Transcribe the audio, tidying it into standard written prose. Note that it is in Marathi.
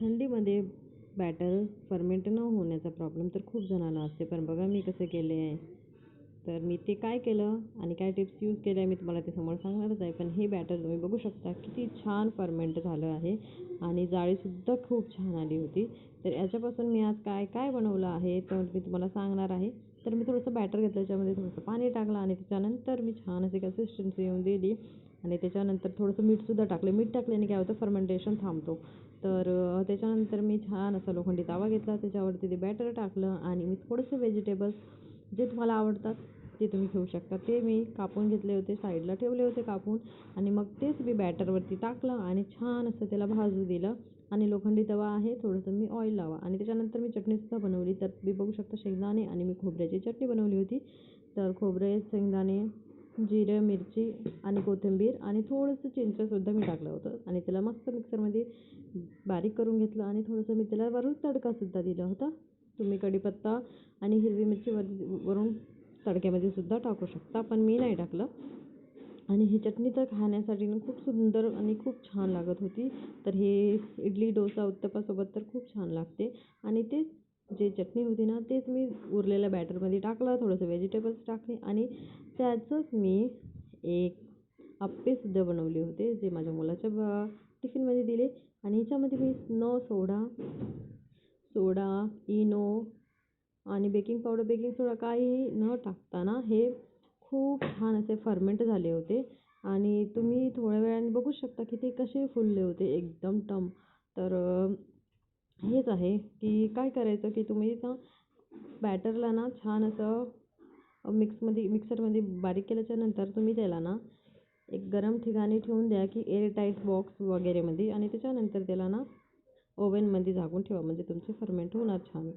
थंडीमध्ये बॅटर फर्मेंट न होण्याचा प्रॉब्लेम तर खूप जणांना असते. पण बघा मी कसं केले आहे. तर मी ते काय केलं आणि काय टिप्स यूज केल्या मी तुम्हाला ते समोर सांगणारच आहे. पण हे बॅटर तुम्ही बघू शकता किती छान फर्मेंट झालं आहे आणि जाळीसुद्धा खूप छान आली होती. तर याच्यापासून मी आज काय काय बनवलं आहे तर मी तुम्हाला सांगणार आहे. तर मी थोडंसं बॅटर घेतलं, त्याच्यामध्ये थोडंसं पाणी टाकलं आणि त्याच्यानंतर मी छान अशी कन्सिस्टन्सी येऊन दिली आणि त्याच्यानंतर थोडंसं मीठसुद्धा टाकलं. मीठ टाकल्याने काय होतं, फर्मेंटेशन थांबतो. तर त्याच्यानंतर मी छान असा लोखंडी तवा घेतला, त्याच्यावरती ते बॅटर टाकलं आणि मी थोडेसे व्हेजिटेबल्स जे तुम्हाला आवडतात ते तुम्ही घेऊ शकता. ते मी कापून घेतले होते, साईडला ठेवले होते कापून आणि मग तेच मी बॅटरवरती टाकलं आणि छान असं त्याला भाजू दिलं. आणि लोखंडी तवा आहे, थोडंसं मी ऑइल लावा आणि त्याच्यानंतर मी चटणीसुद्धा बनवली. तर मी बघू शकता शेंगदाणे आणि मी खोबऱ्याची चटणी बनवली होती. तर खोबरे, शेंगदाणे, जिरं, मिरची आणि कोथिंबीर आणि थोडंसं चिंचसुद्धा मी टाकलं होतं आणि त्याला मस्त मिक्सरमध्ये बारीक करून घेतलं आणि थोडंसं मी त्याला वरून तडकासुद्धा दिला होता. तुम्ही कढीपत्ता आणि हिरवी मिरची वरून तडक्यामध्ये सुद्धा टाकू शकता, पण मी नाही टाकलं. आणि ही चटणी तर खाण्यासाठी खूप सुंदर आणि खूप छान लागत होती. तर हे इडली, डोसा, उत्तप्पासोबत तर खूप छान लागते. आणि तेच जे चटणी होती ना, तेच मी उरलेल्या बॅटरमध्ये टाकलं, थोडंसं व्हेजिटेबल्स टाकले आणि त्याचंच मी एक अप्पेसुद्धा बनवले होते, जे माझ्या मुलाच्या टिफिनमध्ये दिले. आणि ह्याच्यामध्ये मी न सोडा, इनो आणि बेकिंग पावडर, बेकिंग सोडा काही न टाकताना हे खूप छान असे फर्मेंट झाले होते. आणि तुम्ही थोड्या वेळाने बघू शकता की ते कसे फुलले होते एकदम टम. तर हेच आहे की काय करायचं की तुम्ही ना बॅटरला ना छान असं मिक्सरमध्ये बारीक केल्याच्यानंतर तुम्ही त्याला ना एक गरम ठिकाणी ठेवून द्या की एअरटाईट बॉक्स वगैरेमध्ये आणि त्याच्यानंतर त्याला ना ओव्हनमध्ये झाकून ठेवा, म्हणजे तुमचे फर्मेंट होणार छान.